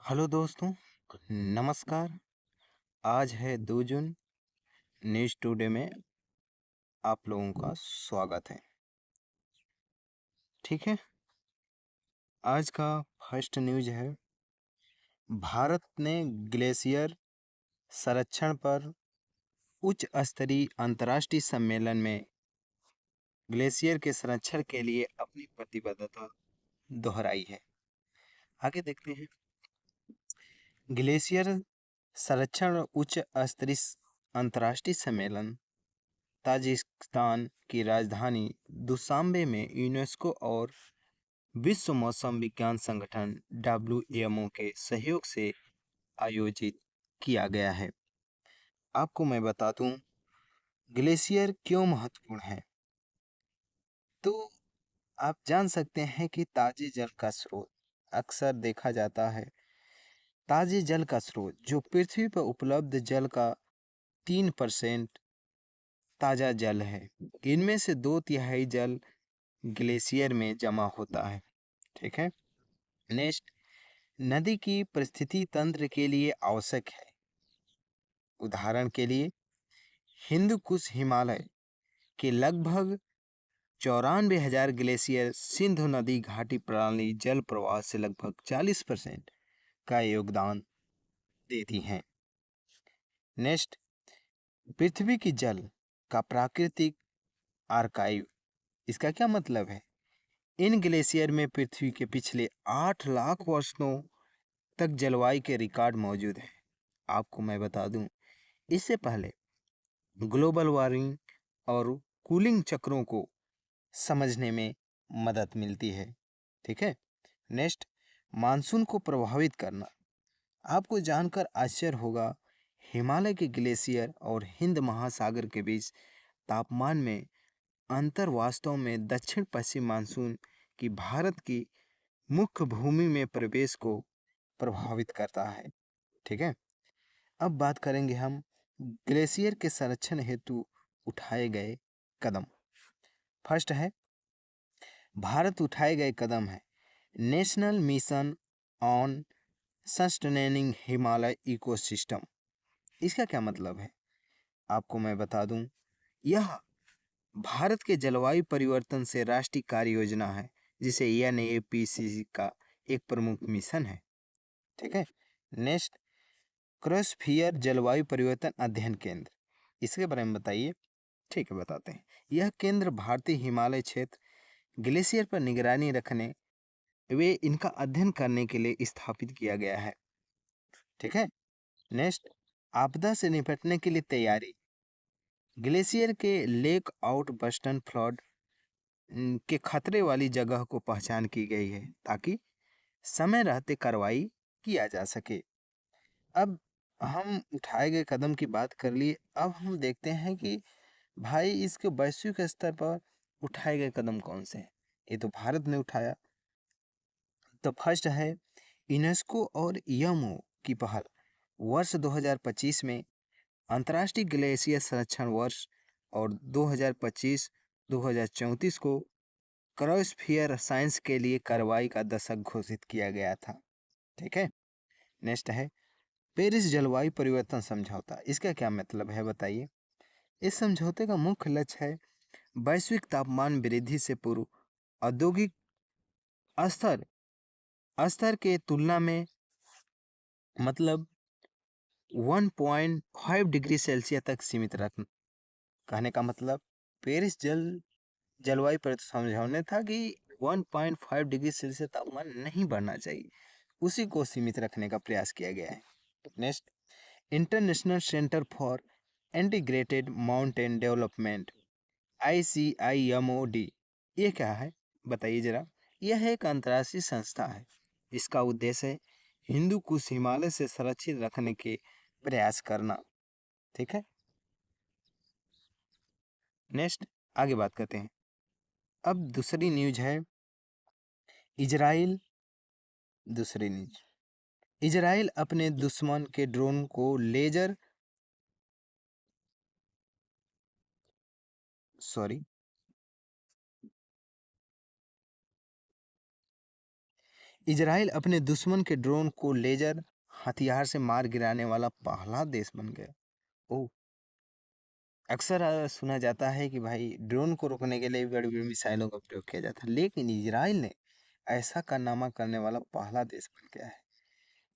Hello दोस्तों, नमस्कार। आज है 2 जून। न्यूज़ टुडे में आप लोगों का स्वागत है। ठीक है, आज का फर्स्ट न्यूज़ है, भारत ने ग्लेशियर संरक्षण पर उच्च स्तरीय अंतर्राष्ट्रीय सम्मेलन में ग्लेशियर के संरक्षण के लिए अपनी प्रतिबद्धता दोहराई है। आगे देखते हैं। ग्लेशियर संरक्षण उच्च स्तरीय अंतर्राष्ट्रीय सम्मेलन ताजिकिस्तान की राजधानी दुशांबे में यूनेस्को और विश्व मौसम विज्ञान संगठन (WMO) के सहयोग से आयोजित किया गया है। आपको मैं बता दूं, ग्लेशियर क्यों महत्वपूर्ण है। तो आप जान सकते हैं कि ताजे जल का स्रोत अक्सर देखा जाता है। ताजे जल का स्रोत जो पृथ्वी पर उपलब्ध जल का 3% ताजा जल है। इनमें से 2/3 जल ग्लेशियर में जमा होता है। ठीक है। नेक्स्ट, नदी की परिस्थिति तंत्र के लिए आवश्यक है। उदाहरण के लिए हिंदू कुश हिमालय के लगभग 94,000 ग्लेशियर सिंधु नदी घाटी प्रणाली जल प्रवाह से लगभग 40% का योगदान देती हैं। नेक्स्ट, पृथ्वी की जल का प्राकृतिक आर्काइव। इसका क्या मतलब है? इन ग्लेशियर में पृथ्वी के पिछले 8 लाख वर्षों तक जलवायु के रिकॉर्ड मौजूद हैं। आपको मैं बता दूं, इससे पहले ग्लोबल वार्मिंग और कूलिंग चक्रों को समझने में मदद मिलती है। ठीक है। नेक्स्ट, मानसून को प्रभावित करना। आपको जानकर आश्चर्य होगा, हिमालय के ग्लेशियर और हिंद महासागर के बीच तापमान में अंतर वास्तव में दक्षिण पश्चिम मानसून की भारत की मुख्य भूमि में प्रवेश को प्रभावित करता है। ठीक है। अब बात करेंगे हम ग्लेशियर के संरक्षण हेतु उठाए गए कदम। फर्स्ट है, भारत उठाए गए कदम है national mission on sustaining Himalaya ecosystem. इसका क्या मतलब है? आपको मैं बता दूं, यह भारत के जलवायु परिवर्तन से राष्ट्रीय कार्य योजना है, जिसे NAPC का एक प्रमुख मिशन है। ठीक है। नेक्स्ट, क्रोस्फियर जलवायु परिवर्तन अध्ययन केंद्र। इसके बारे में बताइए। ठीक है, बताते हैं। यह केंद्र भारतीय हिमालय क्षेत्र ग्लेशियर पर निगरानी रखने वे इनका अध्ययन करने के लिए स्थापित किया गया है। ठीक है। नेक्स्ट, आपदा से निपटने के लिए तैयारी। ग्लेशियर के लेक आउट बस्टन फ्लड के खतरे वाली जगह को पहचान की गई है, ताकि समय रहते कार्रवाई किया जा सके। अब हम उठाए गए कदम की बात कर लिए। अब हम देखते हैं कि भाई इसके वैश्विक स्तर पर उठाए गए कदम कौन से हैं। ये तो भारत ने उठाया। तो फर्स्ट है, यूनेस्को और यमो की पहल। वर्ष 2025 में अंतर्राष्ट्रीय ग्लेशियर संरक्षण वर्ष और 2025-2034 को क्रायोस्फीयर साइंस के लिए कार्रवाई का दशक घोषित किया गया था। ठीक है। नेक्स्ट है, पेरिस जलवायु परिवर्तन समझौता। इसका क्या मतलब है, बताइए। इस समझौते का मुख्य लक्ष्य है वैश्विक तापमान वृद्धि से पूर्व औद्योगिक स्तर स्तर के तुलना में मतलब 1.5 डिग्री सेल्सियस तक सीमित रखना। कहने का मतलब पेरिस जलवायु परिवर्तन समझौते था कि 1.5 डिग्री सेल्सियस तापमान नहीं बढ़ना चाहिए, उसी को सीमित रखने का प्रयास किया गया है। Next, international centre for integrated mountain development ICIMOD। ये क्या है, बताइए जरा। यह एक अंतर्राष्ट्रीय संस्था है। इसका उद्देश्य है हिंदू कुश हिमालय से संरक्षित रखने के प्रयास करना। ठीक है। नेक्स्ट, आगे बात करते हैं। अब दूसरी न्यूज है इजराइल। दूसरी न्यूज, इजराइल अपने दुश्मन के ड्रोन को लेजर सॉरी इजराइल अपने दुश्मन के ड्रोन को लेजर हथियार से मार गिराने वाला पहला देश बन गया। ओह! अक्सर सुना जाता है कि भाई ड्रोन को रोकने के लिए बड़ी-बड़ी मिसाइलों का प्रयोग किया जाता है, लेकिन इजराइल ने ऐसा कारनामा करने वाला पहला देश बन गया है,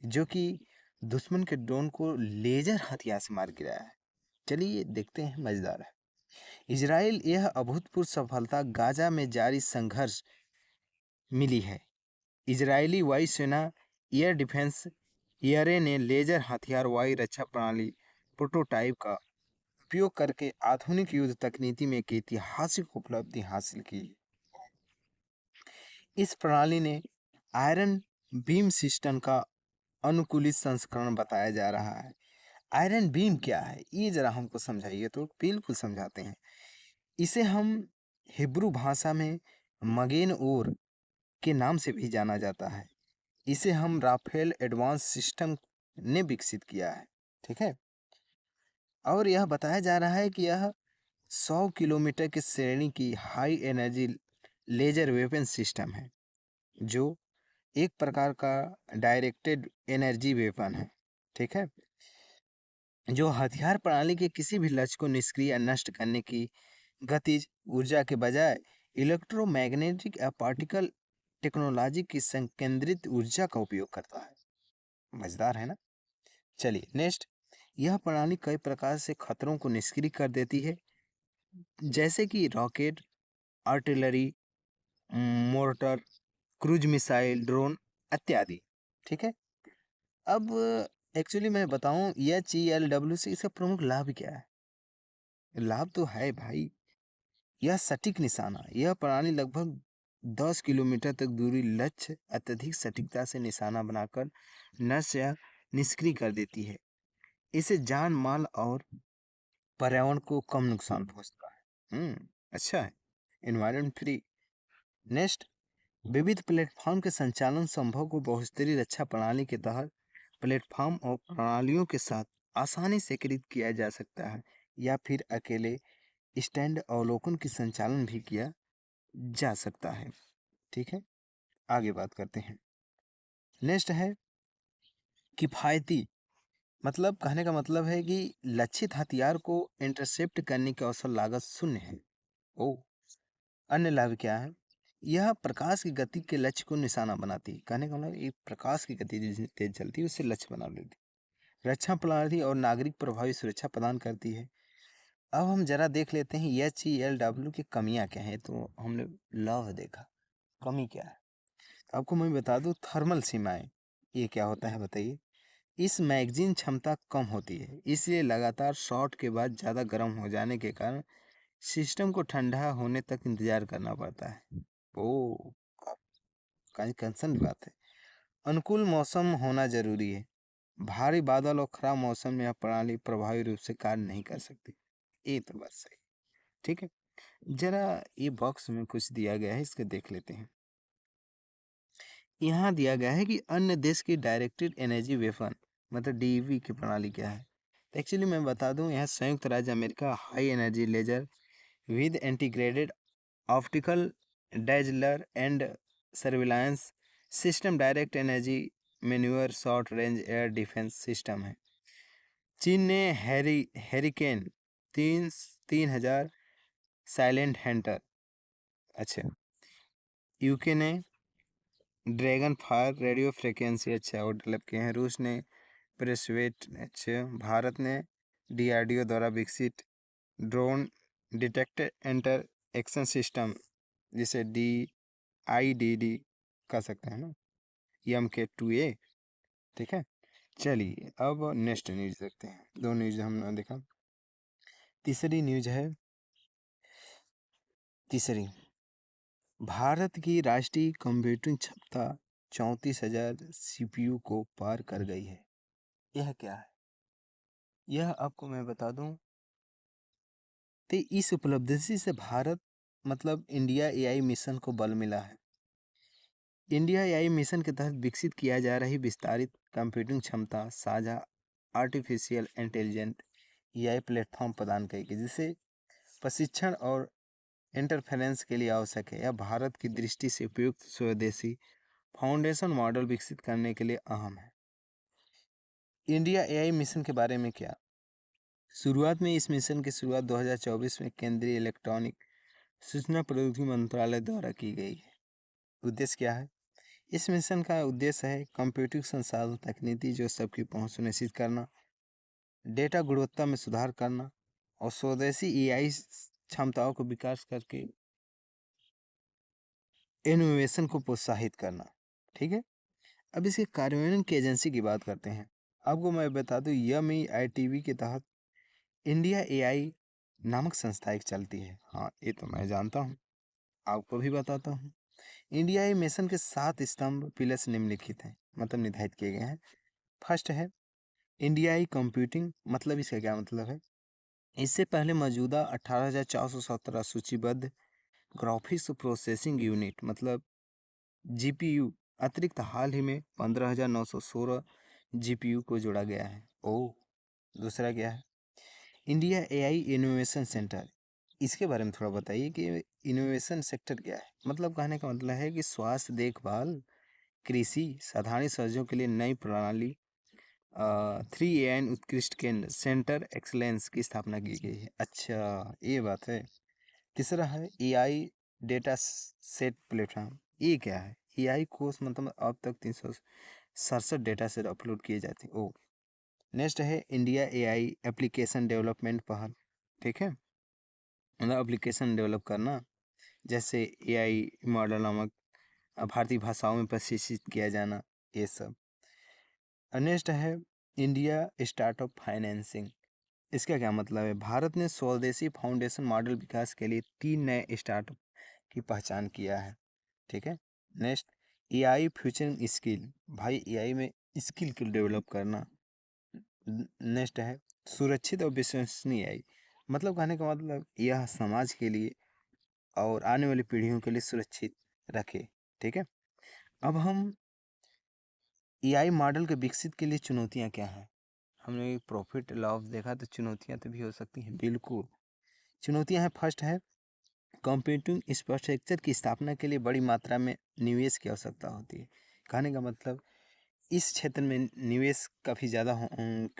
जो कि दुश्मन के ड्रोन को लेजर हथियार से मार गिराया है। चलिए देखते हैं, मज़ेदार है। इजराइल यह अभूतपूर्व सफलता गाज़ा में जारी संघर्ष मिली है। इजरायली वायुसेना एयर डिफेंस एयरे ने लेजर हथियार वायु रक्षा प्रणाली प्रोटोटाइप का उपयोग करके आधुनिक युद्ध तकनीकी में एक ऐतिहासिक उपलब्धि हासिल की। इस प्रणाली ने आयरन बीम सिस्टम का अनुकूलित संस्करण बताया जा रहा है। आयरन बीम क्या है, ये जरा हमको समझाइए। तो बिल्कुल समझाते हैं। इसे हम हिब्रू भाषा में मगेन ओर के नाम से भी जाना जाता है। इसे हम राफेल एडवांस सिस्टम ने विकसित किया है। ठीक है। और यह बताया जा रहा है कि यह 100 किलोमीटर की श्रेणी की high energy laser weapon system है, जो एक प्रकार का डायरेक्टेड एनर्जी वेपन है। ठीक है। जो हथियार प्रणाली के किसी भी लक्ष्य को निष्क्रिय या नष्ट करने की गतिज ऊर्जा के बजाय इलेक्ट्रोमैग्नेटिक या पार्टिकल टेक्नोलॉजी की संकेंद्रित ऊर्जा का उपयोग करता है। मजेदार है ना। चलिए नेक्स्ट। यह प्रणाली कई प्रकार से खतरों को निष्क्रिय कर देती है, जैसे कि rocket, artillery, mortar, cruise missile, drone इत्यादि। ठीक है। अब एक्चुअली मैं बताऊं EHELW से इसका प्रमुख लाभ क्या है। लाभ तो है भाई। यह सटीक निशाना, यह प्रणाली लगभग 10 किलोमीटर तक दूरी लक्ष्य अत्यधिक सटीकता से निशाना बनाकर नष्ट या निष्क्रिय कर देती है। इससे जान माल और पर्यावरण को कम नुकसान पहुंचता है। अच्छा है। Environment free. नेक्स्ट। विविध प्लेटफॉर्म के संचालन संभव को बहुस्तरीय रक्षा प्रणाली के तहत प्लेटफॉर्म और प्रणालियों के साथ आसानी से एकीकृत किया जा सकता है, या फिर अकेले स्टैंड अवलोकन की संचालन भी किया जा सकता है। ठीक है। आगे बात करते हैं। नेक्स्ट है किफ़ायती। मतलब कहने का मतलब है कि लक्षित हथियार को इंटरसेप्ट करने की औसत लागत शून्य है। ओ। अन्य लाभ क्या है। यह प्रकाश की गति के लक्ष्य को निशाना बनाती है। कहने का मतलब ये प्रकाश की गति जितनी तेज चलती है उससे लक्ष्य बना लेती है। रक्षा प्रणाली और नागरिक प्रभावी सुरक्षा प्रदान करती है। अब हम जरा देख लेते हैं EHELW की कमियां क्या हैं। तो हमने लाभ देखा, कमी क्या है। आपको मैं बता दूं, थर्मल सीमाएं। ये क्या होता है बताइए। इस मैगजीन क्षमता कम होती है, इसलिए लगातार शॉट के बाद ज़्यादा गर्म हो जाने के कारण सिस्टम को ठंडा होने तक इंतजार करना पड़ता है। ओ, काफी कंसर्न बात है। अनुकूल मौसम होना जरूरी है। भारी बादल और खराब मौसम में यह प्रणाली प्रभावी रूप से कार्य नहीं कर सकती। ये तो बात सही। ठीक है। जरा ये बॉक्स में कुछ दिया गया है, इसको देख लेते हैं। यहाँ दिया गया है कि अन्य देश की डायरेक्टेड एनर्जी वेपन मतलब DEV की प्रणाली क्या है। एक्चुअली मैं बता दूं, यह संयुक्त राज्य America high energy laser with integrated optical dazzler and surveillance system direct energy manoeuvre short range air defence system है। चीन ने हैरिकेन 3000 साइलेंट हंटर। अच्छा। यूके ने ड्रैगन फायर रेडियो फ्रिक्वेंसी अच्छा और डेवलप किए हैं। रूस ने प्रेसवेट। अच्छा। भारत ने DRDO द्वारा विकसित drone detect enter action system, जिसे DIDD कह सकते हैं ना, MK2A। ठीक है। चलिए अब नेक्स्ट न्यूज देखते हैं। दो न्यूज हमने देखा। तीसरी न्यूज है। तीसरी, भारत की राष्ट्रीय कंप्यूटिंग क्षमता 34,000 CPU को पार कर गई है। यह क्या है। यह आपको मैं बता दूं, तो इस उपलब्धि से भारत मतलब इंडिया AI मिशन को बल मिला है। इंडिया AI मिशन के तहत विकसित किया जा रही विस्तारित कंप्यूटिंग क्षमता साझा आर्टिफिशियल इंटेलिजेंट AI प्लेटफॉर्म प्रदान करेगी, जिसे प्रशिक्षण और इंटरफेरेंस के लिए आवश्यक है। यह भारत की दृष्टि से उपयुक्त स्वदेशी फाउंडेशन मॉडल विकसित करने के लिए अहम है। इंडिया एआई मिशन के बारे में क्या? शुरुआत में इस मिशन की शुरुआत 2024 में केंद्रीय इलेक्ट्रॉनिक सूचना प्रौद्योगिकी मंत्रालय द्वारा की गई है। उद्देश्य क्या है? इस मिशन का उद्देश्य है कंप्यूटिंग संसाधन तकनीकी जो सबकी पहुंच सुनिश्चित करना, डेटा गुणवत्ता में सुधार करना और स्वदेशी एआई क्षमताओं को विकास करके इनोवेशन को प्रोत्साहित करना। ठीक है, अब इसके कार्यान्वयन की एजेंसी की बात करते हैं। आपको मैं बता दूं यम-ई-आई-टी-वी के तहत इंडिया एआई नामक संस्था एक चलती है। हाँ, ये तो मैं जानता हूँ, आपको भी बताता हूँ। इंडिया एआई मिशन के 7 स्तंभ पिलर्स निम्नलिखित हैं, मतलब निर्धारित किए गए हैं। फर्स्ट है इंडियाई कंप्यूटिंग, मतलब इसका क्या मतलब है? इससे पहले मौजूदा 18,417 सूचीबद्ध ग्राफिक्स प्रोसेसिंग यूनिट मतलब जीपीयू अतिरिक्त हाल ही में 15,916 जीपीयू को जोड़ा गया है। ओह, दूसरा क्या है? इंडिया एआई इनोवेशन सेंटर, इसके बारे में थोड़ा बताइए कि इनोवेशन सेक्टर क्या है? मतलब कहने का मतलब है कि स्वास्थ्य देखभाल, कृषि, साधारण सर्जों के लिए नई प्रणाली 3 एन उत्कृष्ट केंद्र सेंटर एक्सलेंस की स्थापना की गई है। अच्छा, ये बात है। तीसरा है एआई डेटा सेट प्लेटफॉर्म, ये क्या है? एआई कोर्स मतलब अब तक 367 डेटा सेट अपलोड किए जाते हैं। ओ, नेक्स्ट है इंडिया एआई एप्लीकेशन डेवलपमेंट पहल। ठीक है, मतलब एप्लीकेशन डेवलप करना, जैसे एआई मॉडल नामक भारतीय भाषाओं में प्रशिक्षित किया जाना, ये सब। नेक्स्ट है इंडिया स्टार्टअप फाइनेंसिंग, इसका क्या मतलब है? भारत ने स्वदेशी फाउंडेशन मॉडल विकास के लिए 3 नए स्टार्टअप की पहचान किया है। ठीक है, नेक्स्ट एआई फ्यूचर स्किल, भाई एआई में स्किल को डेवलप करना। नेक्स्ट है सुरक्षित और विश्वसनीय एआई, मतलब कहने का मतलब यह समाज के लिए और आने वाली पीढ़ियों के लिए सुरक्षित रखे। ठीक है, अब हम एआई मॉडल के विकसित के लिए चुनौतियां क्या हैं? हमने प्रॉफिट लॉस देखा, तो चुनौतियां तो भी हो सकती हैं, बिल्कुल। चुनौतियां हैं, फर्स्ट है कंप्यूटिंग इंफ्रास्ट्रक्चर की स्थापना के लिए बड़ी मात्रा में निवेश की आवश्यकता होती है। कहने का मतलब इस क्षेत्र में निवेश काफ़ी ज़्यादा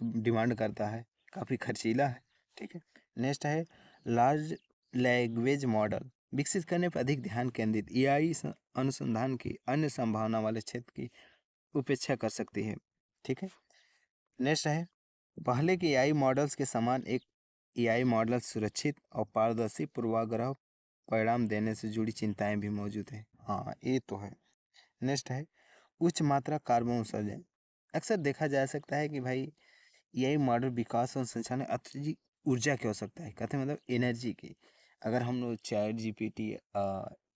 डिमांड करता है, काफ़ी खर्चीला है। ठीक है, नेक्स्ट है लार्ज लैंग्वेज मॉडल, विकसित करने पर अधिक ध्यान केंद्रित एआई अनुसंधान की अन्य संभावना वाले क्षेत्र की उपेक्षा कर सकती है। ठीक है, नेक्स्ट है पहले के एआई मॉडल्स के समान एक एआई मॉडल सुरक्षित और पारदर्शी पूर्वाग्रह परिणाम देने से जुड़ी चिंताएं भी मौजूद हैं। हाँ, ये तो है। नेक्स्ट है उच्च मात्रा कार्बन उत्सर्जन, अक्सर देखा जा सकता है कि भाई एआई मॉडल विकास और संचालन में अतिरिक्त ऊर्जा की आवश्यकता है, कहते हैं मतलब एनर्जी की। अगर हम लोग चैट जीपीटी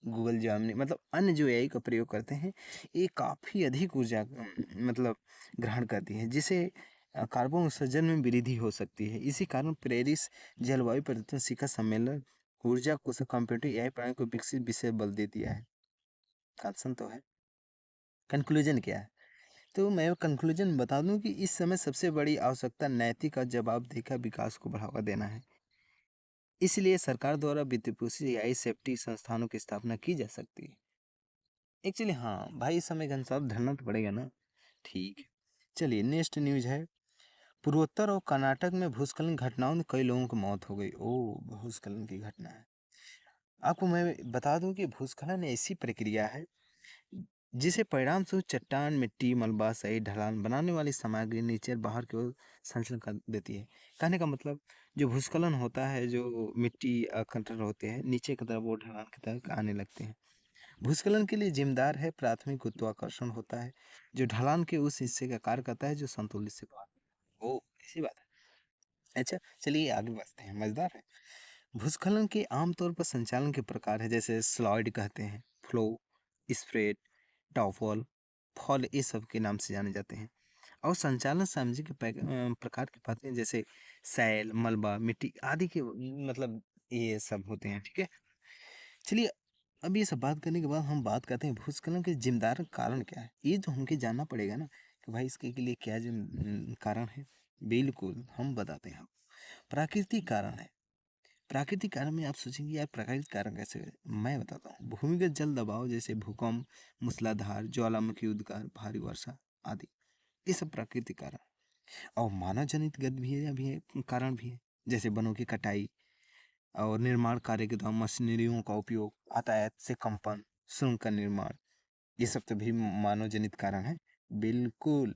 गूगल जेमिनी मतलब अन्य जो एआई का प्रयोग करते हैं, ये काफ़ी अधिक ऊर्जा मतलब ग्रहण करती है, जिसे कार्बन उत्सर्जन में वृद्धि हो सकती है। इसी कारण पेरिस जलवायु परिवर्तन शिखर सम्मेलन ऊर्जा कुशल कंप्यूटिंग एआई प्रणाली को विकसित विषय बल दे दिया है। कंसर्न तो है। कंक्लूजन क्या है? तो मैं कंक्लूजन बता दूं कि इस समय सबसे बड़ी आवश्यकता नैतिक और जवाबदेही विकास को बढ़ावा देना है। इसलिए सरकार द्वारा वित्तपोषित एआई सेफ्टी संस्थानों की स्थापना की जा सकती है। एक्चुअली हाँ भाई, इस समय घनसाब धरना तो पड़ेगा ना। ठीक है, चलिए नेक्स्ट न्यूज है पूर्वोत्तर और कर्नाटक में भूस्खलन घटनाओं में कई लोगों की मौत हो गई। ओ, भूस्खलन की घटना है। आपको मैं बता दूं कि भूस्खलन ऐसी प्रक्रिया है जिसे परिणाम स्वरूप चट्टान, मिट्टी, मलबा सहित ढलान बनाने वाली सामग्री नीचे और बाहर की ओर संचलन कर देती है। कहने का मतलब जो भूस्खलन होता है, जो मिट्टी कंकड़ होते हैं नीचे की तरफ, वो ढलान की तरफ आने लगते हैं। भूस्खलन के लिए जिम्मेदार है प्राथमिक गुरुत्वाकर्षण होता है, जो ढलान के उस हिस्से का कार्य करता है जो संतुलित से बाहर। ओ, ऐसी बात है। अच्छा, चलिए आगे बढ़ते हैं, मजेदार है। भूस्खलन के आमतौर पर संचालन के प्रकार है, जैसे स्लॉइड कहते हैं, फ्लो, स्प्रेड, टॉफल, फॉल, ये सब के नाम से जाने जाते हैं। और संचालन सामग्री के प्रकार के पाते हैं, जैसे सैल, मलबा, मिट्टी आदि के मतलब ये सब होते हैं। ठीक है, चलिए अब ये सब बात करने के बाद हम बात करते हैं भूस्खलन के जिम्मेदार कारण क्या है। ये तो हमके जानना पड़ेगा ना कि भाई इसके लिए क्या कारण है। बिल्कुल हम बताते हैं। प्राकृतिक कारण है, प्राकृतिक कारण में आप सोचेंगे यार प्राकृतिक कारण कैसे हुए? मैं बताता हूँ। भूमिगत जल दबाव जैसे भूकंप, मूसलाधार, ज्वालामुखी उद्गार, भारी वर्षा आदि, ये सब प्राकृतिक कारण। और मानव जनित गतिविधियां भी है, कारण भी है, जैसे वनों की कटाई और निर्माण कार्य के दौरान मशीनरियों का उपयोग, यातायात से कंपन, सुरंग का निर्माण, ये सब तो भी मानव जनित कारण है। बिल्कुल।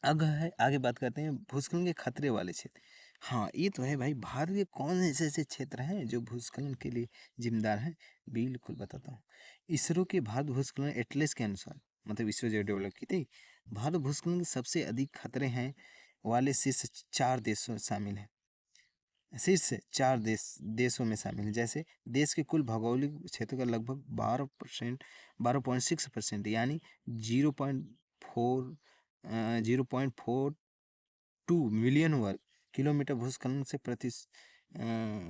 आगे बात करते हैं भूस्खलन के खतरे वाले क्षेत्र। हाँ ये तो है भाई, भारत के कौन ऐसे ऐसे क्षेत्र हैं जो भूस्खलन के लिए जिम्मेदार हैं? बिल्कुल बताता हूँ। इसरो के भारत भूस्खलन एटलस के अनुसार, मतलब इसरो जो डेवलप की थी, भारत भूस्खलन के सबसे अधिक खतरे हैं वाले शीर्ष 4 देशों शामिल हैं। शीर्ष 4 देशों में शामिल है, जैसे देश के कुल भौगोलिक क्षेत्र का लगभग 12%, 12.6% यानी 0.42 मिलियन वर्ग किलोमीटर भूस्खलन से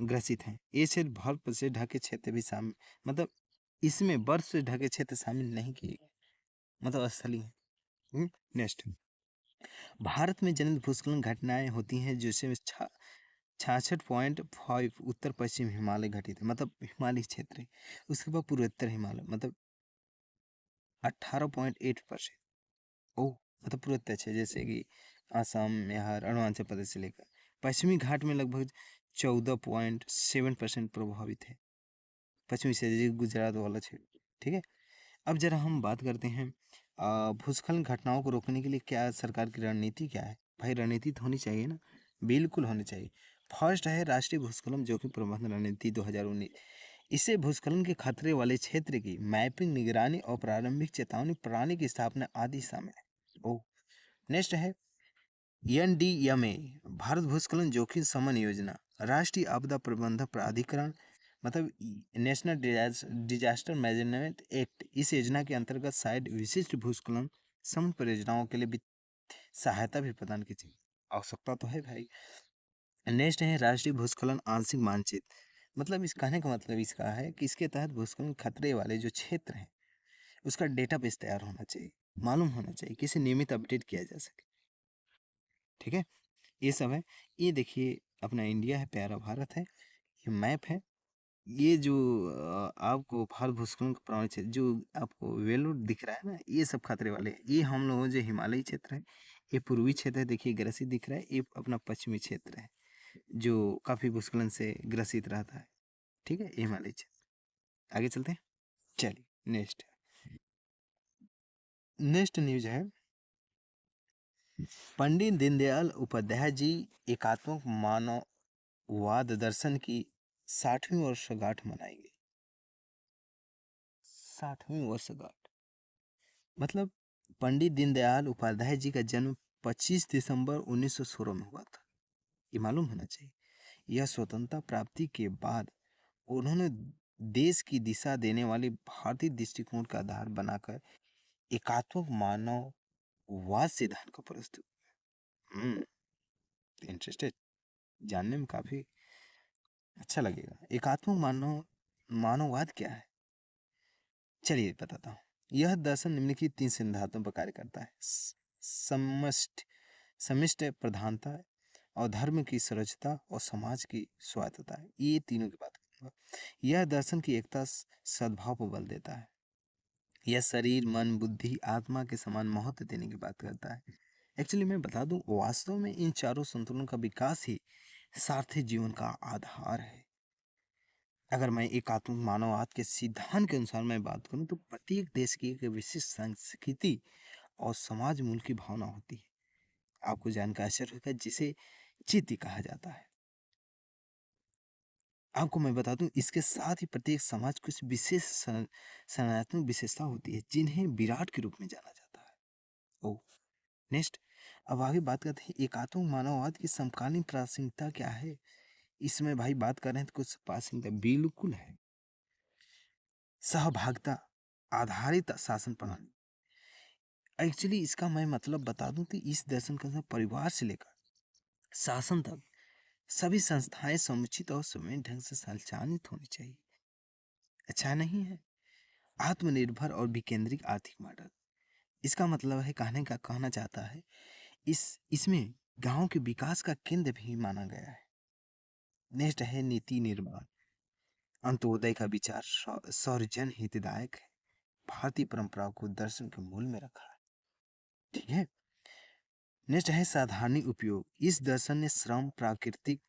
ग्रसित हैं। ये क्षेत्र बर्फ से ढके क्षेत्र भी शामिल, मतलब इसमें बर्फ से ढके क्षेत्र शामिल नहीं किए गए, मतलब स्थलीय है। नेक्स्ट, भारत में जनित भूस्खलन घटनाएं होती हैं जिसमें 66.5 उत्तर पश्चिम हिमालय घटित है, मतलब हिमालय क्षेत्र है। उसके बाद पूर्वोत्तर हिमालय, मतलब 18.8%। ओह, मतलब पूर्वोत्तर क्षेत्र जैसे कि असम, बिहार, अरुणाचल प्रदेश से लेकर पश्चिमी घाट में लगभग 14.7% प्रभावित है। पश्चिमी से गुजरात वाला क्षेत्र, ठीक है। अब जरा हम बात करते हैं भूस्खलन घटनाओं को रोकने के लिए क्या सरकार की रणनीति क्या है? भाई रणनीति तो होनी चाहिए ना, बिल्कुल होनी चाहिए। फर्स्ट है राष्ट्रीय भूस्खलन जोखिम प्रबंधन रणनीति 2019। इससे भूस्खलन के खतरे वाले क्षेत्र की मैपिंग, निगरानी और प्रारंभिक चेतावनी प्रणाली की स्थापना आदि शामिल है। ओ, नेक्स्ट है एनडीएमए, भारत भूस्खलन जोखिम शमन योजना, राष्ट्रीय आपदा प्रबंधन प्राधिकरण, मतलब नेशनल डिजास्टर मैनेजमेंट एक्ट। इस योजना के अंतर्गत शायद विशिष्ट भूस्खलन शमन परियोजनाओं के लिए वित्तीय सहायता भी प्रदान की जाए, आवश्यकता तो है भाई। नेक्स्ट है राष्ट्रीय भूस्खलन आंशिक मानचित्र, मतलब इस कहने का मतलब इसका है कि इसके तहत भूस्खलन खतरे वाले जो क्षेत्र हैं उसका डेटाबेस तैयार होना चाहिए, मालूम होना चाहिए, किसी नियमित अपडेट किया जा सके, ठीक है। ये सब है। ये देखिए अपना इंडिया है, प्यारा भारत है, ये मैप है। ये जो आपको भारत भूस्खलन का प्रमाण क्षेत्र जो आपको वेलोर दिख रहा है ना, ये सब खतरे वाले हैं। ये हम लोगों जो हिमालयी क्षेत्र है, ये पूर्वी क्षेत्र है, देखिए ग्रसित दिख रहा है, ये अपना पश्चिमी क्षेत्र है जो काफी भूस्खलन से ग्रसित रहता है, ठीक है, ये हिमालय क्षेत्र। आगे चलते हैं, चलिए नेक्स्ट न्यूज है पंडित दीनदयाल उपाध्याय जी एकात्मक मानववाद दर्शन की 60वीं वर्षगांठ मनाई गई। 60वीं वर्षगांठ, मतलब पंडित दीनदयाल उपाध्याय जी का जन्म 25 दिसंबर 1916 में हुआ था, ये मालूम होना चाहिए। यह स्वतंत्रता प्राप्ति के बाद उन्होंने देश की दिशा देने वाले भारतीय दृष्टिकोण का आधार बनाकर एकात्मक मानववाद सिद्धांत को प्रस्तुत। इंटरेस्टेड, जानने में काफी अच्छा लगेगा। एकात्मक मानववाद क्या है, चलिए बताता हूँ। यह दर्शन निम्नलिखित 3 सिद्धांतों पर कार्य करता है। समष्ट प्रधानता और धर्म की सर्वोच्चता और समाज की स्वायत्तता है, ये तीनों की बात करूंगा। यह दर्शन की एकता सद्भाव पर बल देता है। यह शरीर, मन, बुद्धि, आत्मा के समान महत्व देने की बात करता है। एक्चुअली मैं बता दूं, वास्तव में इन चारों संतुलन का विकास ही सार्थक जीवन का आधार है। अगर मैं एकात्मक मानववाद के सिद्धांत के अनुसार मैं बात करूं तो प्रत्येक देश की एक विशिष्ट संस्कृति और समाज मूल की भावना होती है। आपको जानकर आश्चर्य होगा जिसे चित्त कहा जाता है। आपको मैं बता दूं, इसके साथ ही प्रत्येक समाज कुछ विशेष सनातन विशेषता होती है जिन्हें विराट के रूप में जाना जाता है। ओ, नेक्स्ट, अब आगे बात करते हैं एकात्मक मानववाद की समकालीन प्रासंगिकता क्या है। इसमें भाई बात कर रहे हैं तो कुछ प्रासंगिकता बिल्कुल है। सहभागिता आधारित शासन प्रणाली, एक्चुअली इसका मैं मतलब बता दूं कि इस दर्शन का परिवार से लेकर शासन तक सभी संस्थाएं समुचित और समय ढंग से संचालित होनी चाहिए। अच्छा नहीं है। आत्मनिर्भर और विकेंद्रित आर्थिक मॉडल, इसका मतलब है कहना चाहता है इसमें गांव के विकास का केंद्र भी माना गया है। नेक्स्ट है नीति निर्माण। अंत्योदय का विचार सर्वजन हितदायक है, भारतीय परंपराओं को दर्शन के मूल में रखा है। ठीक है। नेक्स्ट है साधारणी उपयोग। इस दर्शन ने श्रम, प्राकृतिक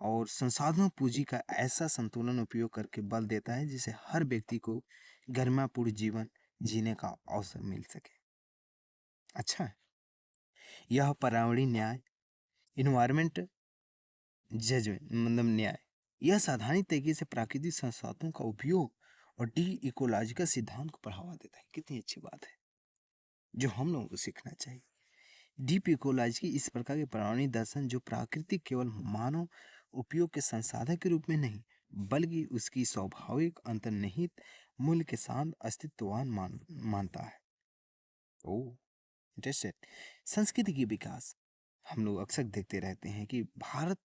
और संसाधनों पूंजी का ऐसा संतुलन उपयोग करके बल देता है जिसे हर व्यक्ति को गरिमापूर्ण जीवन जीने का अवसर मिल सके। अच्छा है। यह पर्यावरणीय न्याय, इन्वायरमेंट जजमेंट मतलब न्याय, यह साधारण तरीके से प्राकृतिक संसाधनों का उपयोग और डी इकोलॉजिकल सिद्धांत को बढ़ावा देता है। कितनी अच्छी बात है जो हम लोगों को सीखना चाहिए। डीप इकोलॉजी इस प्रकार के पर्यावरणीय दर्शन जो प्राकृतिक केवल मानव उपयोग के संसाधन के रूप में नहीं बल्कि उसकी स्वाभाविक अंतर्निहित मूल्य के साथ अस्तित्ववान मानता है। ओ इंटरेस्टेड। संस्कृति की विकास। हम लोग अक्सर देखते रहते हैं कि भारत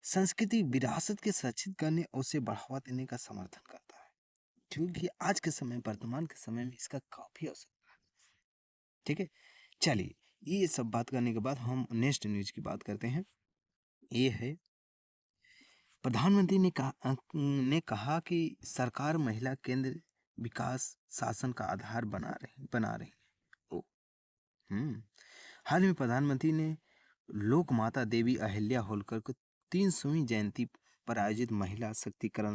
संस्कृति विरासत के संरक्षित करने और उसे बढ़ावा देने का समर्थन करता है, क्योंकि आज के समय वर्तमान के समय में इसका काफी आवश्यकता है। ठीक है। चलिए, ये सब बात करने के बाद हम नेक्स्ट न्यूज की बात करते हैं। ये है प्रधानमंत्री ने कहा कि सरकार महिला केंद्र विकास शासन का आधार बना रही है। ओ, हाल में प्रधानमंत्री ने लोक माता देवी अहिल्या होलकर को 300वीं जयंती पर आयोजित महिला शक्तिकरण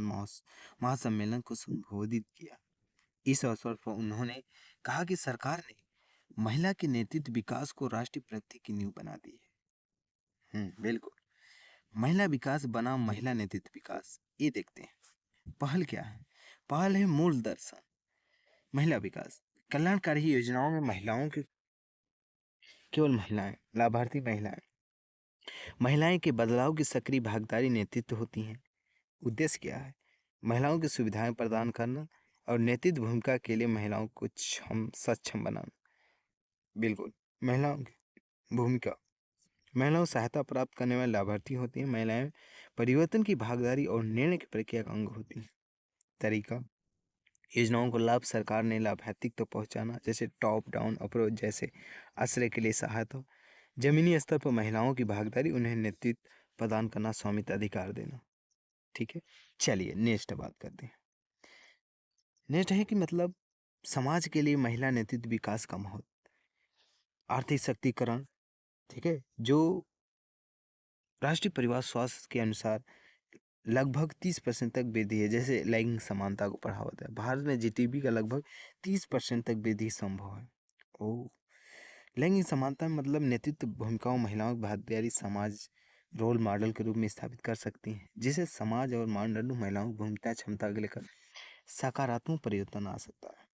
महासम्मेलन को संबोधित किया। इस अवसर पर उन्होंने कहा कि सरकार ने महिला के नेतृत्व विकास को राष्ट्रीय प्रगति की नींव बना दी है। बिल्कुल। महिला विकास बना महिला नेतृत्व विकास। ये देखते हैं पहल क्या है। पहल है मूल दर्शन। महिला विकास कल्याणकारी योजनाओं में महिलाओं के केवल महिलाएं लाभार्थी महिलाएं के बदलाव की सक्रिय भागीदारी नेतृत्व होती हैं। उद्देश्य क्या है। महिलाओं की सुविधाएं प्रदान करना और नेतृत्व भूमिका के लिए महिलाओं को सक्षम बनाना। बिल्कुल। महिलाओं की भूमिका। महिलाओं सहायता प्राप्त करने वाले लाभार्थी होती हैं। महिलाएं परिवर्तन की भागीदारी और निर्णय की प्रक्रिया का अंग होती हैं। तरीका। योजनाओं को लाभ सरकार ने लाभार्थी तक पहुंचाना, जैसे टॉप डाउन अप्रोच, जैसे आश्रय के लिए सहायता, जमीनी स्तर पर महिलाओं की भागीदारी, उन्हें नेतृत्व प्रदान करना, स्वामित्व अधिकार देना। ठीक है। चलिए नेक्स्ट बात करते हैं। नेक्स्ट है कि मतलब समाज के लिए महिला नेतृत्व विकास का महत्व। आर्थिक शक्तिकरण। ठीक है। जो राष्ट्रीय परिवार स्वास्थ्य के अनुसार लगभग 30% तक वृद्धि है, जैसे लैंगिक समानता को बढ़ावा देता है। भारत में जीडीपी का लगभग 30% तक वृद्धि संभव है। ओ लैंगिक समानता में मतलब नेतृत्व भूमिकाओं महिलाओं की भागीदारी समाज रोल मॉडल के रूप में स्थापित कर सकती हैं, जिससे समाज और मानदंडों महिलाओं की भूमिका क्षमता को लेकर सकारात्मक परिवर्तन आ सकता है।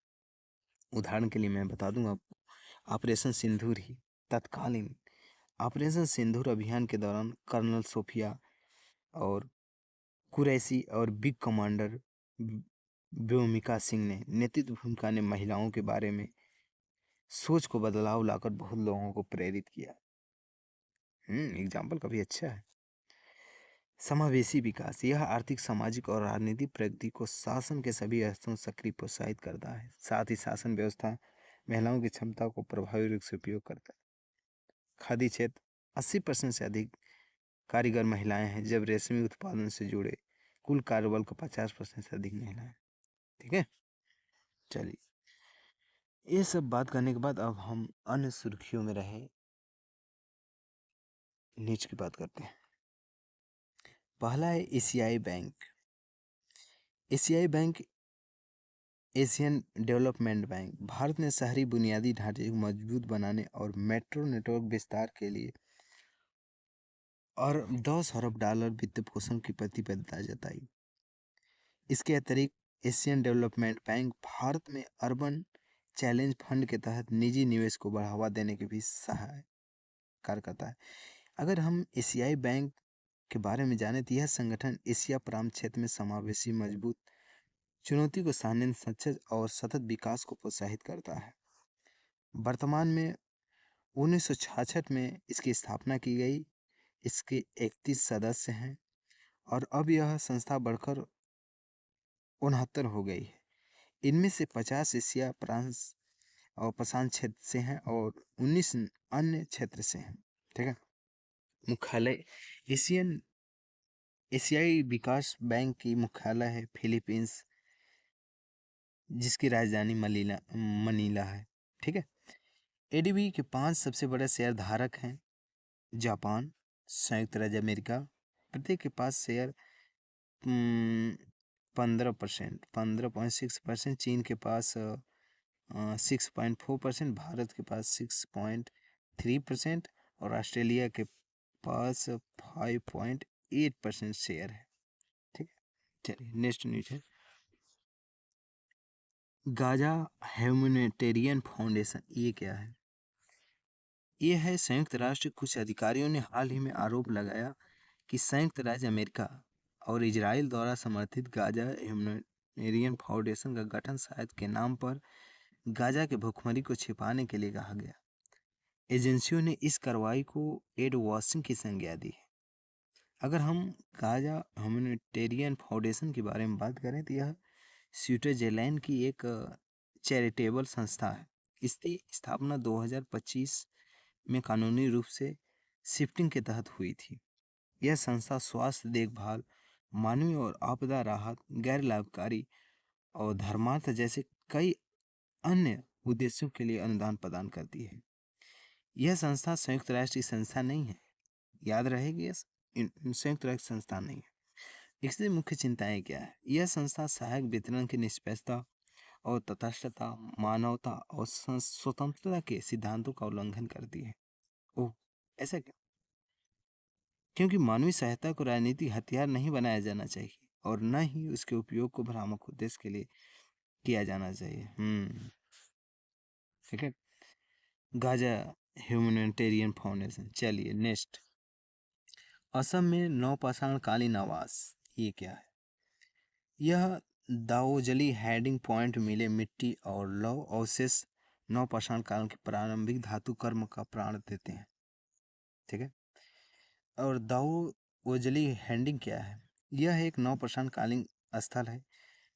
उदाहरण के लिए मैं बता दूंगा आपको, ऑपरेशन सिंदूर ही तत्कालीन ऑपरेशन सिंदूर अभियान के दौरान कर्नल सोफिया और कुरैशी और बिग कमांडर व्योमिका सिंह ने नेतृत्व भूमिका ने महिलाओं के बारे में सोच को बदलाव लाकर बहुत लोगों को प्रेरित किया। एग्जाम्पल काफी अच्छा है। समावेशी विकास यह आर्थिक, सामाजिक और राजनीतिक प्रगति को शासन के सभी स्तरों सक्रिय प्रोत्साहित करता है। साथ ही शासन व्यवस्था महिलाओं की क्षमता को प्रभावी रूप से उपयोग करता है। खादी क्षेत्र 80% से अधिक कारीगर महिलाएं हैं, जब रेशमी उत्पादन से जुड़े कुल कार्यबल का 50% से अधिक महिलाएं। ठीक है। चलिए, ये सब बात करने के बाद अब हम अन्य सुर्खियों में रहे नीच की बात करते हैं। पहला है एशियाई बैंक। एशियाई bank Asian development bank Bharat में शहरी बुनियादी ढांचे को मजबूत बनाने और मेट्रो नेटवर्क विस्तार के लिए और $10 अरब वित्त पोषण की प्रतिबद्धता जताई। इसके अतिरिक्त एशियन डेवलपमेंट बैंक भारत में अर्बन चैलेंज फंड के तहत निजी निवेश को बढ़ावा देने के भी सहायक कार्य करता है। अगर हम एशियाई बैंक के बारे में जाने तो यह संगठन एशिया प्रांत क्षेत्र में समावेशी, मजबूत, चुनौती को सहने, सचेत और सतत विकास को प्रोत्साहित करता है। वर्तमान में 1966 में इसकी स्थापना की गई। इसके 31 सदस्य हैं और अब यह संस्था बढ़कर 69 हो गई है। इनमें से 50 एशिया प्रांत और प्रशांत क्षेत्र से हैं और 19 अन्य क्षेत्र से हैं। ठीक है। मुख्यालय एशियन एशियाई विकास बैंक की मुख्यालय है फिलीपींस, जिसकी राजधानी मनीला है। ठीक है। एडीबी के 5 सबसे बड़े शेयर धारक हैं जापान, संयुक्त राज्य अमेरिका, प्रत्येक के पास शेयर 15%, 15.6%, चीन के पास 6.4%, भारत के पास 6.3% और ऑस्ट्रेलिया के पास 5.8% शेयर है। ठीक है। चलिए नेक्स्ट न्यूज है गाजा ह्यूमैनिटेरियन फाउंडेशन। ये क्या है? ये है संयुक्त राष्ट्र। कुछ अधिकारियों ने हाल ही में आरोप लगाया कि संयुक्त राज्य अमेरिका और इजराइल द्वारा समर्थित गाजा ह्यूमैनिटेरियन फाउंडेशन का गठन शायद के नाम पर गाजा के भुखमरी को छिपाने के लिए कहा गया। एजेंसियों ने इस कार्रवाई को एड वॉशिंग की संज्ञा दी है। अगर हम गाजा ह्यूमैनिटेरियन फाउंडेशन के बारे में बात करें तो यह स्विट्जरलैंड की एक चैरिटेबल संस्था है। इसकी स्थापना 2025 में कानूनी रूप से शिफ्टिंग के तहत हुई थी। यह संस्था स्वास्थ्य देखभाल, मानवीय और आपदा राहत, गैर लाभकारी और धर्मार्थ जैसे कई अन्य उद्देश्यों के लिए अनुदान प्रदान करती है। यह संस्था संयुक्त राष्ट्र की संस्था नहीं है, याद रहेगी। यह संयुक्त राष्ट्र संस्था नहीं है। इससे मुख्य चिंताएं क्या है? यह संस्था सहायक वितरण की निष्पक्षता और तटस्थता, मानवता और स्वतंत्रता के सिद्धांतों का उल्लंघन करती है। ओह, ऐसा क्यों? क्योंकि मानवीय सहायता को राजनीतिक हथियार नहीं बनाया जाना चाहिए और न ही उसके उपयोग को भ्रामक उद्देश्य के लिए किया जाना चाहिए। ठीक है। Gaza humanitarian foundation. चलिए नेक्स्ट। असम में नौपाषाणकालीन आवास। ये क्या है? यह दाओजली हेडिंग पॉइंट मिले मिट्टी और लौह अवशेष नौपाषाण काल के प्रारंभिक धातु कर्म का प्राण देते हैं। ठीक है। और दाओजली हैंडिंग क्या है? यह एक नौपाषाण कालीन स्थल है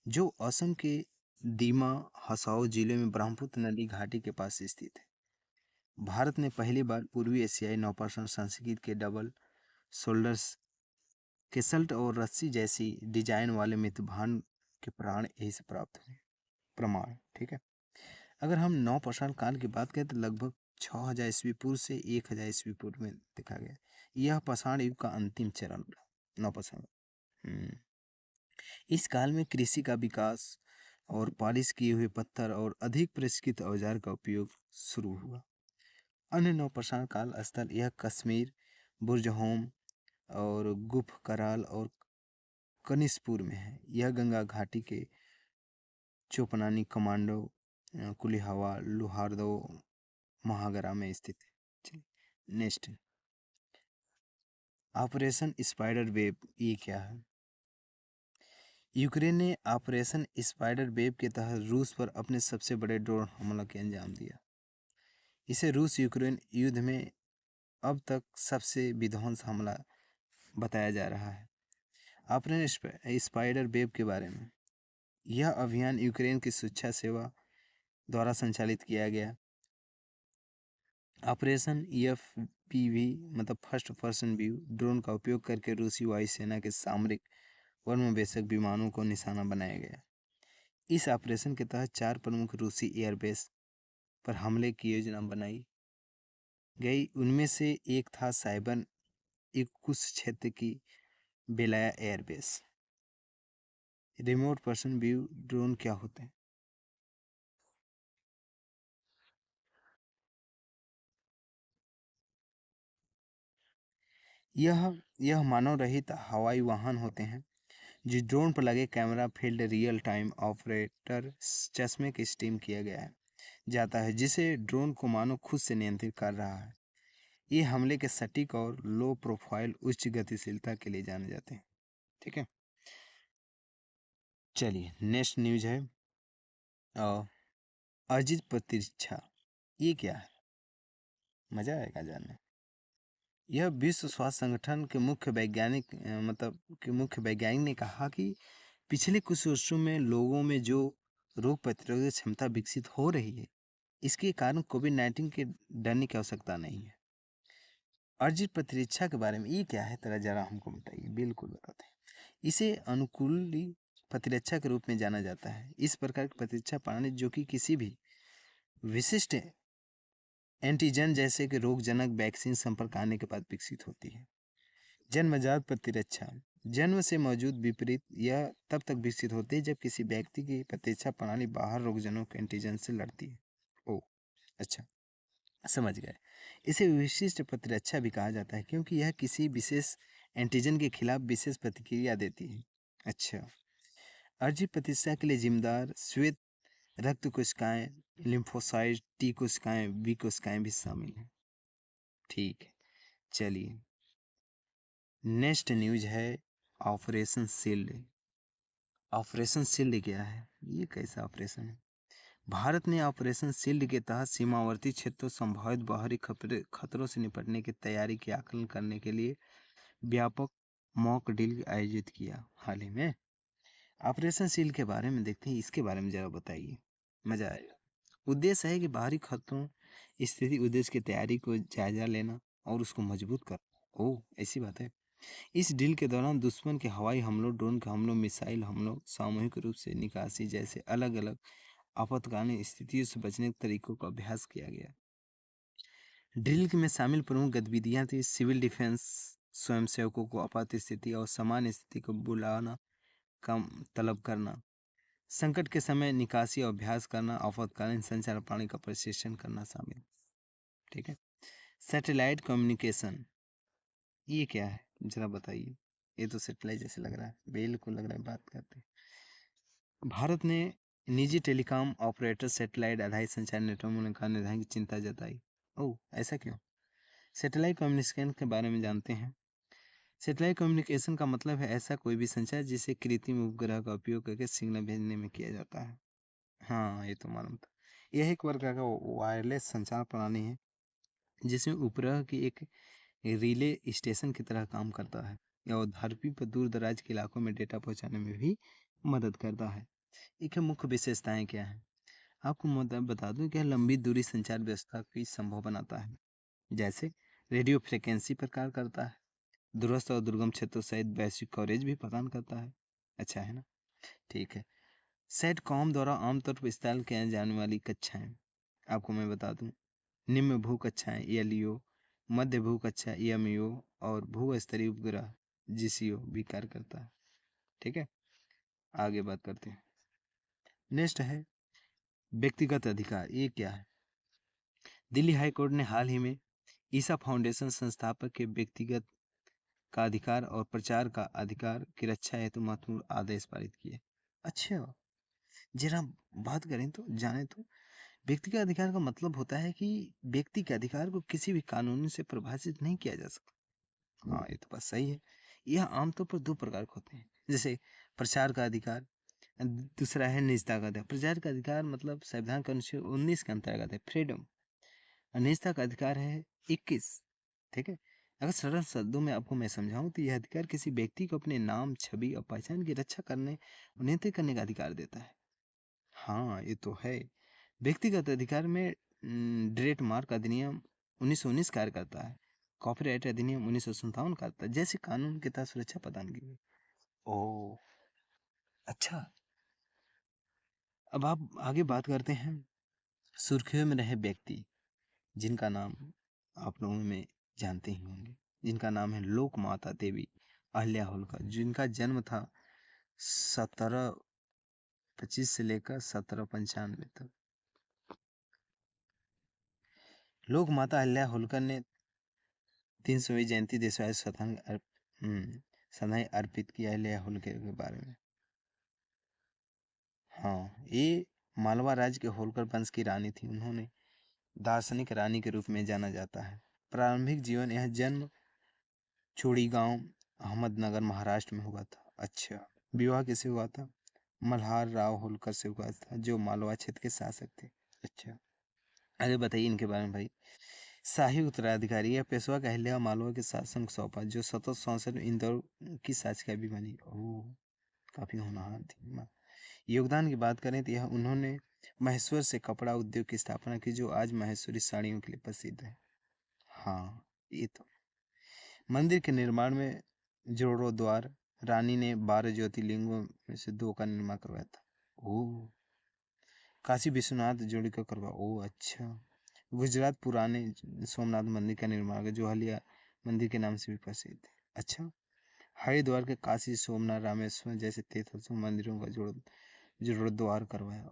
जो असम के दीमा हसाओ जिले में ब्रह्मपुत्र नदी घाटी के पास स्थित है। भारत ने पहली बार पूर्वी एशियाई नौपाषाण संस्कृति के डबल शोल्डर्स केसल्ट और रस्सी जैसी डिजाइन वाले मितभांड के प्राण यही से प्राप्त हुए प्रमाण। ठीक है। अगर हम नौपाषाण काल की बात करें तो लगभग 6000 ईस्वी पूर्व से 1000 ईस्वी पूर्व में देखा गया। यह पाषाण युग का अंतिम चरण नौपाषाण। इस काल में कृषि का विकास और पालिश किए हुए पत्थर और अधिक परिष्कृत औजार का उपयोग शुरू हुआ। अन्य नौपाषाण काल स्थल यह कश्मीर, बुर्जहोम और गुफ कराल और कनिष्पुर में है। यह गंगा घाटी के चोपनानी, कमांडो, कुलिहावा, लोहारदो, महागरा में स्थित है। Next, operation spider web. ये क्या है? यूक्रेन ने ऑपरेशन स्पाइडर वेब के तहत रूस पर अपने सबसे बड़े ड्रोन हमला के अंजाम दिया। इसे रूस यूक्रेन युद्ध में अब तक सबसे विध्वंस हमला बताया जा रहा है। ऑपरेशन स्पाइडर वेब के बारे में, यह अभियान यूक्रेन की सुरक्षा सेवा द्वारा संचालित किया गया। ऑपरेशन एफपीवी मतलब फर्स्ट पर्सन व्यू ड्रोन का उपयोग करके रूसी वायुसेना के सामरिक वर्मवेशक विमानों को निशाना बनाया गया। इस ऑपरेशन के तहत 4 प्रमुख रूसी एयरबेस पर हमले की योजना बनाई गई। उनमें से एक था साइबर इर्कुत्स्क क्षेत्र की Belaya airbase. Remote person view drone क्या होते हैं? यह मानव रहित हवाई वाहन होते हैं जिस ड्रोन पर लगे camera field real time operator चश्मे के स्टीम किया गया है जाता है, जिसे ड्रोन को मानव खुद से नियंत्रित कर रहा है। ये हमले के सटीक और लो प्रोफाइल उच्च गतिशीलता के लिए जाने जाते हैं। ठीक है। चलिए नेक्स्ट न्यूज है अजित प्रतीक्षा। ये क्या है? मजा आएगा जानने। यह विश्व स्वास्थ्य संगठन के मुख्य वैज्ञानिक ने कहा कि पिछले कुछ वर्षों में लोगों में जो रोग प्रतिरोधक क्षमता विकसित हो रही है, इसके कारण कोविड-19 के डरने की आवश्यकता नहीं है। अर्जित प्रतिरक्षा के बारे में ये क्या है, तरह जरा हमको बताइए। बिल्कुल बताते हैं। इसे अनुकूली प्रतिरक्षा के रूप में जाना जाता है। इस प्रकार की प्रतिरक्षा प्रणाली जो कि किसी भी विशिष्ट एंटीजन जैसे कि रोगजनक वैक्सीन संपर्क आने के बाद विकसित होती है। जन्मजात प्रतिरक्षा जन्म से मौजूद विपरीत यह तब तक विकसित होती है जब किसी व्यक्ति की प्रतिरक्षा प्रणाली बाहर रोगजनक एंटीजन से लड़ती है। ओ, अच्छा, समझ गए। इसे विशिष्ट प्रतिरक्षा भी कहा जाता है क्योंकि यह किसी विशेष एंटीजन के खिलाफ विशेष प्रतिक्रिया देती है। अच्छा, अर्जित प्रतिरक्षा के लिए जिम्मेदार श्वेत रक्त कोशिकाएं, लिम्फोसाइट, टी कोशिकाएं, बी कोशिकाएं भी शामिल हैं। ठीक है, चलिए नेक्स्ट न्यूज है ऑपरेशन शील्ड। ऑपरेशन शील्ड क्या है, ये कैसा ऑपरेशन है? भारत ने ऑपरेशन शील्ड के तहत सीमावर्ती क्षेत्रों संभावित बाहरी खतरों से निपटने की तैयारी के आकलन करने के लिए व्यापक मॉक ड्रिल आयोजित किया हाल ही में। ऑपरेशन शील्ड के बारे में देखते हैं, इसके बारे में जरा बताइए, मजा आएगा। उद्देश्य है कि बाहरी खतरों स्थिति उद्देश्य की तैयारी को जायजा लेना और उसको मजबूत करना। ओह, ऐसी बात है। इस ड्रिल के दौरान दुश्मन के हवाई हमलों, ड्रोन के हमलों, मिसाइल हमलों, सामूहिक रूप से निकासी जैसे अलग अलग आपातकालीन स्थितियों से बचने के तरीकों का अभ्यास किया गया। ड्रिल में शामिल प्रमुख गतिविधियां थी सिविल डिफेंस, स्वयंसेवकों को आपात स्थिति और सामान्य स्थिति को बुलाना का तलब करना, संकट के समय निकासी और अभ्यास करना, आपातकालीन संचार प्रणाली का प्रशिक्षण करना शामिल। ठीक है। सैटेलाइट कम्युनिकेशन ये क्या है, जरा बताइए। ये तो सैटेलाइट जैसे लग रहा है, बिल्कुल लग रहा है। बात करते हैं, भारत ने निजी टेलीकॉम ऑपरेटर सैटेलाइट आधारित संचार नेटवर्क का निर्धारण की चिंता जताई। ओह, ऐसा क्यों? सैटेलाइट कम्युनिकेशन के बारे में जानते हैं। सैटेलाइट कम्युनिकेशन का मतलब है ऐसा कोई भी संचार जिसे कृत्रिम उपग्रह का उपयोग करके सिग्नल भेजने में किया जाता है। हाँ, ये तो मालूम था। यह एक प्रकार का वायरलेस संचार प्रणाली है जिसमें उपग्रह की एक रिले स्टेशन की तरह काम करता है और धरती पर दूर दराज के इलाकों में डेटा पहुंचाने में भी मदद करता है। इसकी मुख्य विशेषताएं क्या हैं? आपको बता दूं कि यह लंबी दूरी संचार व्यवस्था की संभव बनाता है, जैसे रेडियो फ्रिक्वेंसी पर कार्य करता है, दूरस्थ और दुर्गम क्षेत्रों सहित वैश्विक कवरेज भी प्रदान करता है। अच्छा है ना? ठीक है। सेट कॉम द्वारा आमतौर पर इस्तेमाल किए जाने वाली कक्षाएं आपको मैं बता दूं, निम्न भू कक्षाएं ELEO, मध्य भू कक्षा EMEO और भू स्तरीय उपग्रह GCO भी कार्य करता है। ठीक है, आगे बात करते हैं। नेक्स्ट है व्यक्तिगत अधिकार। ये क्या है? दिल्ली हाई कोर्ट ने हाल ही में ईसा फाउंडेशन संस्थापक के व्यक्तिगत का अधिकार और प्रचार का अधिकार की रक्षा हेतु महत्वपूर्ण आदेश पारित किए। अच्छा, जरा बात करें तो जाने तो व्यक्तिगत अधिकार का मतलब होता है कि व्यक्ति के अधिकार को किसी भी कानून से परिभाषित नहीं किया जा सकता। हाँ, ये तो बात सही है। यह आमतौर पर दो प्रकार के होते हैं, जैसे प्रचार का अधिकार, दूसरा है निजता का अधिकार। प्रचार का अधिकार मतलब संविधान का अनुच्छेद 19 के अंतर्गत है, फ्रीडम। निजता का अधिकार है 21। ठीक है। अगर सरल शब्दों में आपको मैं समझाऊं तो यह अधिकार किसी व्यक्ति को अपने नाम, छवि और पहचान की रक्षा करने और नियंत्रित करने का अधिकार देता है। हाँ, ये तो है। व्यक्तिगत अधिकार में ट्रेड मार्क अधिनियम 1919 कार्य करता है, कॉपीराइट अधिनियम 1957 करता है, जैसे कानून के तहत सुरक्षा प्रदान की गई। ओह, अच्छा। अब आप आगे बात करते हैं सुर्खियों में रहे व्यक्ति जिनका नाम आप लोगों में जानते ही होंगे, जिनका नाम है लोक माता देवी अहिल्या होलकर, जिनका जन्म था 1725 से लेकर 1795 तक। लोक माता अहिल्या होलकर ने 300वीं जयंती देशवासी श्रद्धांजलि अर्पित की अहिल्या होलकर के बारे में। हाँ, ये मालवा राज्य के होलकर वंश की रानी थी। उन्होंने दार्शनिक रानी के रूप में जाना जाता है। प्रारंभिक जीवन, यह जन्म चोड़ी गांव अहमदनगर महाराष्ट्र में हुआ था। अच्छा, विवाह किसे हुआ था? मल्हार राव होलकर से हुआ था जो मालवा क्षेत्र के शासक थे। अच्छा, आगे बताइए इनके बारे में भाई। शाही उत्तराधिकारी या पेशवा का अहिल्या मालवा के शासन को सौंपा जो 1764 में इंदौर की शासकीय भी बनी। ओह, काफी होनहार थी। योगदान की बात करें तो यह उन्होंने महेश्वर से कपड़ा उद्योग की स्थापना की जो आज महेश्वरी साड़ियों के लिए प्रसिद्ध है। हाँ, ये तो मंदिर के निर्माण में जीर्णोद्धार रानी ने 12 ज्योतिर्लिंगों में से 2 का निर्माण करवाया था। ओह! काशी विश्वनाथ जोड़ी का करवा अच्छा। गुजरात पुराने सोमनाथ मंदिर का निर्माण है जो हालिया मंदिर के नाम से भी प्रसिद्ध है। अच्छा। हरिद्वार के काशी सोमनाथ रामेश्वर जैसे तीर्थ मंदिरों का जीर्णोद्धार करवाया।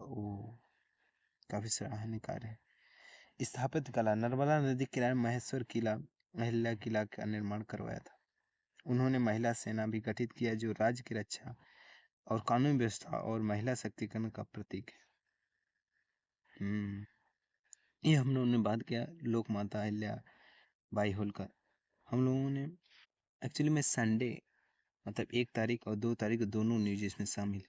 काफी सराहनीय कार्य है। स्थापत्य कला नर्मदा नदी किनारे महेश्वर किला अहिल्या किला का निर्माण करवाया था। उन्होंने महिला सेना भी गठित किया जो राज्य की रक्षा और कानून व्यवस्था और महिला शक्तिकरण का प्रतीक है। ये हम लोगों ने बात किया लोक माता अहिल्या बाई होलकर। हम लोगों ने एक्चुअली में संडे मतलब 1 तारीख और 2 तारीख दोनों न्यूज इसमें शामिल है,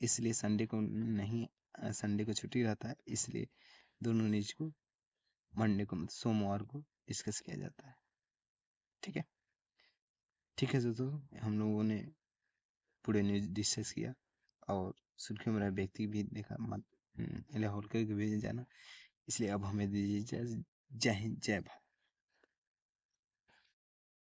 इसलिए संडे को नहीं, संडे को छुट्टी रहता है, इसलिए दोनों न्यूज को मंडे को सोमवार को डिस्कस किया जाता है। ठीक है दोस्तों, हम लोगों ने पूरे न्यूज डिस्कस किया और सुर्खियों में रहा व्यक्ति भी देखा मत होलकर के भेजे जाना, इसलिए अब हमें दीजिए जय हिंद जय भारत।